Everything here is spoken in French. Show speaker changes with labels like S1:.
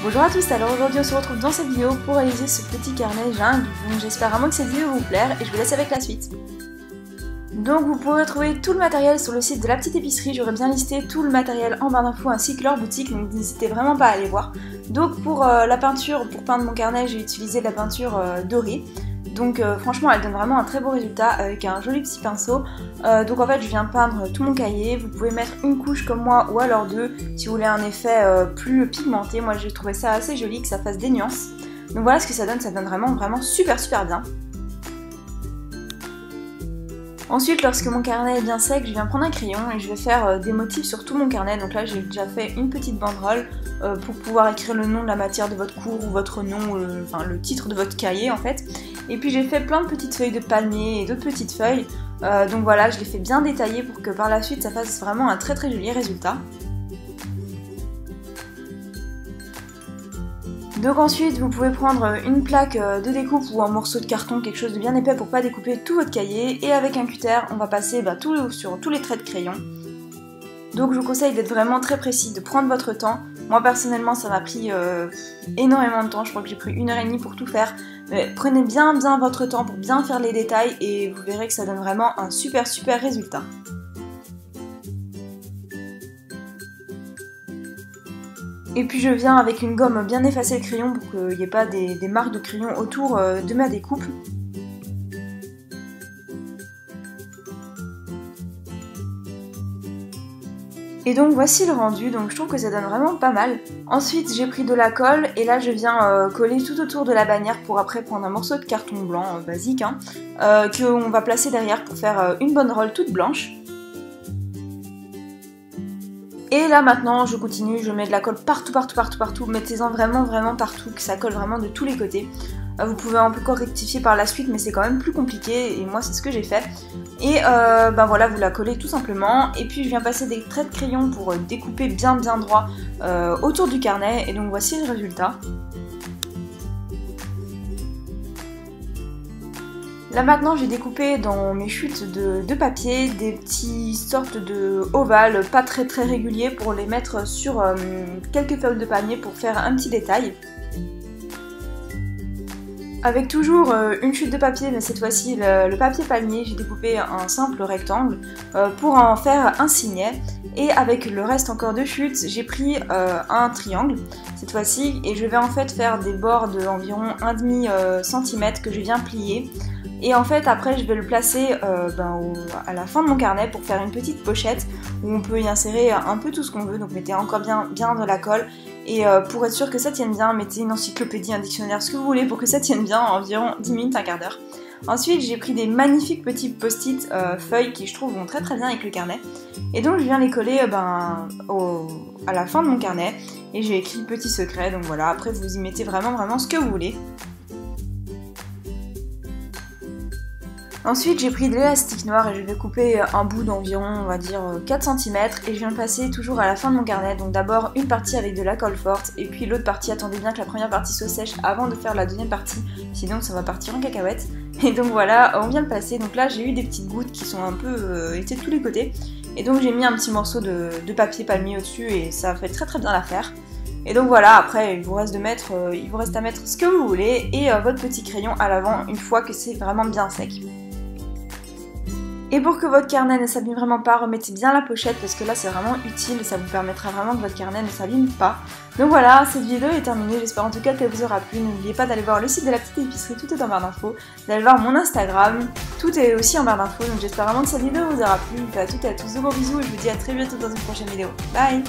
S1: Bonjour à tous, alors aujourd'hui on se retrouve dans cette vidéo pour réaliser ce petit carnet jungle, donc j'espère vraiment que cette vidéo va vous plaire et je vous laisse avec la suite. Donc vous pourrez trouver tout le matériel sur le site de la petite épicerie, j'aurais bien listé tout le matériel en barre d'infos ainsi que leur boutique, donc n'hésitez vraiment pas à aller voir. Donc pour la peinture, pour peindre mon carnet, j'ai utilisé de la peinture dorée. Donc franchement elle donne vraiment un très beau résultat avec un joli petit pinceau. Donc en fait je viens peindre tout mon cahier, vous pouvez mettre une couche comme moi ou alors deux si vous voulez un effet plus pigmenté. Moi j'ai trouvé ça assez joli que ça fasse des nuances. Donc voilà ce que ça donne vraiment super bien. Ensuite, lorsque mon carnet est bien sec, je viens prendre un crayon et je vais faire des motifs sur tout mon carnet. Donc là, j'ai déjà fait une petite banderole pour pouvoir écrire le nom de la matière de votre cours ou votre nom, enfin le titre de votre cahier en fait. Et puis j'ai fait plein de petites feuilles de palmier et d'autres petites feuilles. Donc voilà, je les fais bien détailler pour que par la suite ça fasse vraiment un très joli résultat. Donc ensuite vous pouvez prendre une plaque de découpe ou un morceau de carton, quelque chose de bien épais pour pas découper tout votre cahier, et avec un cutter on va passer sur tous les traits de crayon. Donc je vous conseille d'être vraiment très précis, de prendre votre temps. Moi personnellement ça m'a pris énormément de temps, je crois que j'ai pris 1h30 pour tout faire. Mais prenez bien votre temps pour bien faire les détails et vous verrez que ça donne vraiment un super résultat. Et puis je viens avec une gomme bien effacer le crayon pour qu'il n'y ait pas des marques de crayon autour de ma découpe. Et donc voici le rendu, donc je trouve que ça donne vraiment pas mal. Ensuite j'ai pris de la colle et là je viens coller tout autour de la bannière pour après prendre un morceau de carton blanc basique qu'on va placer derrière pour faire une banderole toute blanche. Et là maintenant je continue, je mets de la colle partout, mettez-en vraiment partout, que ça colle vraiment de tous les côtés. Vous pouvez encore rectifier par la suite mais c'est quand même plus compliqué et moi c'est ce que j'ai fait. Et voilà, vous la collez tout simplement et puis je viens passer des traits de crayon pour découper bien droit autour du carnet et donc voici le résultat. Là maintenant j'ai découpé dans mes chutes de papier des petits sortes de ovales pas très réguliers pour les mettre sur quelques feuilles de palmier pour faire un petit détail. Avec toujours une chute de papier, mais cette fois-ci le papier palmier, j'ai découpé un simple rectangle pour en faire un signet. Et avec le reste encore de chutes, j'ai pris un triangle cette fois-ci et je vais en fait faire des bords d'environ 1,5 cm que je viens plier. Et en fait après je vais le placer à la fin de mon carnet pour faire une petite pochette où on peut y insérer un peu tout ce qu'on veut, donc mettez encore bien de la colle et pour être sûr que ça tienne bien, mettez une encyclopédie, un dictionnaire, ce que vous voulez pour que ça tienne bien, environ 10 minutes, un quart d'heure. Ensuite j'ai pris des magnifiques petits post-it feuilles qui je trouve vont très bien avec le carnet et donc je viens les coller à la fin de mon carnet et j'ai écrit petit secret, donc voilà, après vous y mettez vraiment ce que vous voulez. Ensuite j'ai pris de l'élastique noir et je vais couper un bout d'environ on va dire 4 cm et je viens le passer toujours à la fin de mon carnet. Donc d'abord une partie avec de la colle forte et puis l'autre partie, attendez bien que la première partie soit sèche avant de faire la deuxième partie, sinon ça va partir en cacahuète. Et donc voilà, on vient le passer, donc là j'ai eu des petites gouttes qui sont un peu été de tous les côtés. Et donc j'ai mis un petit morceau de papier palmier au-dessus et ça fait très bien l'affaire. Et donc voilà, après il vous reste à mettre ce que vous voulez et votre petit crayon à l'avant une fois que c'est vraiment bien sec. Et pour que votre carnet ne s'abîme vraiment pas, remettez bien la pochette parce que là c'est vraiment utile, ça vous permettra vraiment que votre carnet ne s'abîme pas. Donc voilà, cette vidéo est terminée, j'espère en tout cas qu'elle vous aura plu. N'oubliez pas d'aller voir le site de la petite épicerie, tout est en barre d'infos, d'aller voir mon Instagram, tout est aussi en barre d'infos, donc j'espère vraiment que cette vidéo vous aura plu. À toutes et à tous de gros bisous et je vous dis à très bientôt dans une prochaine vidéo. Bye!